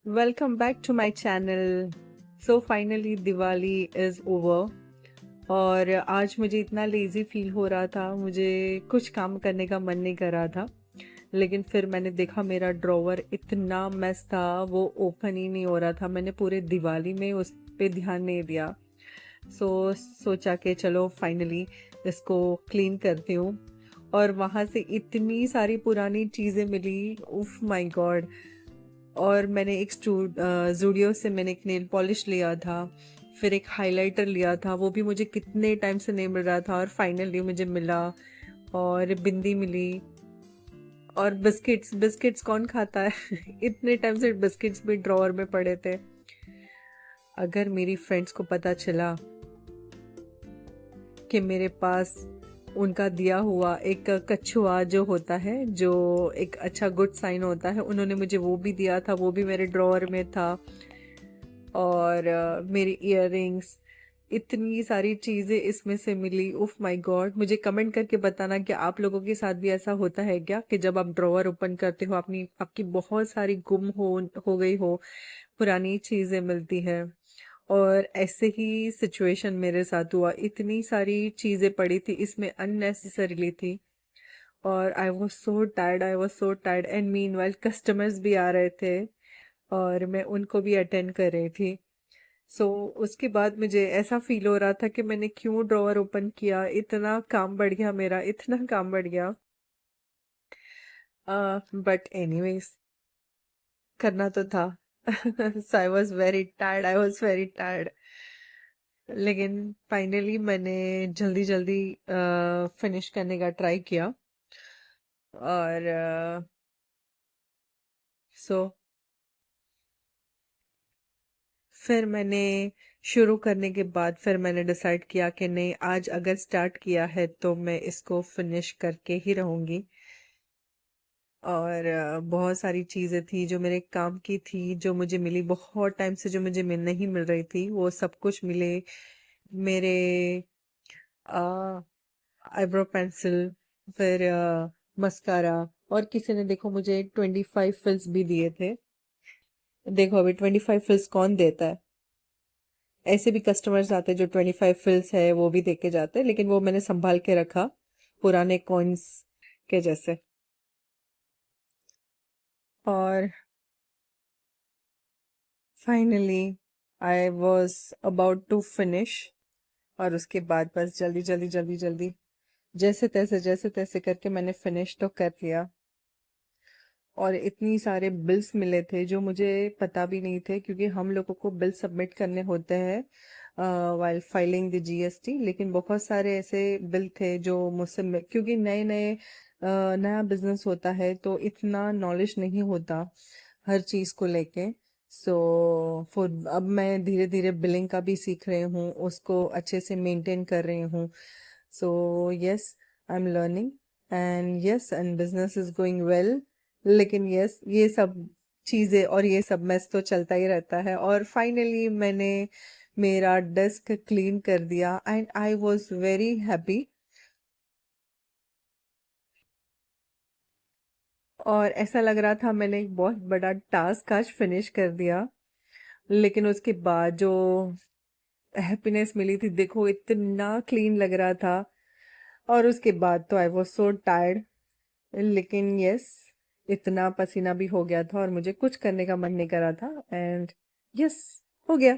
Welcome back to my channel. So finally Diwali is over और आज मुझे इतना लेज़ी फील हो रहा था, मुझे कुछ काम करने का मन नहीं कर रहा था। लेकिन फिर मैंने देखा मेरा ड्रॉवर इतना मेस था, वो ओपन ही नहीं हो रहा था। मैंने पूरे दिवाली में उस पे ध्यान नहीं दिया। सोचा कि चलो फाइनली इसको क्लीन करती हूँ। और वहाँ से इतनी सारी पुरानी चीज़ें मिली, उफ माय गॉड। और मैंने एक ज़ूडियो से मैंने एक नेल पॉलिश लिया था, फिर एक हाइलाइटर लिया था, वो भी मुझे कितने टाइम से नहीं मिल रहा था और फाइनली मुझे मिला। और बिंदी मिली और बिस्किट्स बिस्किट्स कौन खाता है इतने टाइम से बिस्किट्स भी ड्रॉअर में पड़े थे। अगर मेरी फ्रेंड्स को पता चला कि मेरे पास उनका दिया हुआ एक कछुआ जो होता है, जो एक अच्छा गुड साइन होता है, उन्होंने मुझे वो भी दिया था, वो भी मेरे ड्रॉअर में था। और मेरी इयररिंग्स, इतनी सारी चीज़ें इसमें से मिली। उफ माय गॉड, मुझे कमेंट करके बताना कि आप लोगों के साथ भी ऐसा होता है क्या कि जब आप ड्रॉअर ओपन करते हो अपनी आपकी बहुत सारी गुम हो गई हो पुरानी चीज़ें मिलती है। और ऐसे ही सिचुएशन मेरे साथ हुआ, इतनी सारी चीज़ें पड़ी थी इसमें अननेसेसरीली थी। और I was so tired and meanwhile customers भी आ रहे थे और मैं उनको भी अटेंड कर रही थी। उसके बाद मुझे ऐसा फील हो रहा था कि मैंने क्यों ड्रॉअर ओपन किया, इतना काम बढ़ गया मेरा, इतना काम बढ़ गया। बट एनीवेज, करना तो था सो आई वॉज वेरी टायर्ड। लेकिन फाइनली मैंने जल्दी जल्दी फिनिश करने का ट्राई किया। और सो फिर मैंने शुरू करने के बाद फिर मैंने डिसाइड किया कि नहीं, आज अगर स्टार्ट किया है तो मैं इसको फिनिश करके ही रहूँगी। और बहुत सारी चीज़ें थी जो मेरे काम की थी, जो मुझे मिली बहुत टाइम से, जो मुझे नहीं मिल रही थी, वो सब कुछ मिले। मेरे आईब्रो पेंसिल, फिर मस्कारा। और किसी ने देखो मुझे 25 फिल्स भी दिए थे। देखो अभी 25 फिल्स कौन देता है? ऐसे भी कस्टमर्स आते हैं जो 25 फिल्स है वो भी दे के जाते हैं, लेकिन वो मैंने संभाल के रखा पुराने कॉइन्स के जैसे। और finally I was about to finish. और उसके बाद बस जल्दी जल्दी जल्दी जल्दी जैसे तैसे करके मैंने फिनिश तो कर लिया। और इतनी सारे बिल्स मिले थे जो मुझे पता भी नहीं थे, क्योंकि हम लोगों को बिल सबमिट करने होते हैं वाइल फाइलिंग द जीएसटी। लेकिन बहुत सारे ऐसे बिल थे जो मुझसे क्योंकि नए नए नया बिजनेस होता है तो इतना नॉलेज नहीं होता हर चीज़ को लेके। फिर अब मैं धीरे धीरे बिलिंग का भी सीख रही हूँ, उसको अच्छे से मेंटेन कर रही हूँ। Yes, I am learning and yes, and business is going well. लेकिन यस, ये सब चीज़ें और ये सब मेस तो चलता ही रहता है। और फाइनली मैंने मेरा डेस्क क्लीन कर दिया and I was very happy. और ऐसा लग रहा था मैंने एक बहुत बड़ा टास्क आज फिनिश कर दिया। लेकिन उसके बाद जो हैप्पीनेस मिली थी, देखो इतना क्लीन लग रहा था। और उसके बाद तो आई वॉज सो टायर्ड। लेकिन यस, इतना पसीना भी हो गया था और मुझे कुछ करने का मन नहीं कर रहा था। एंड यस, हो गया।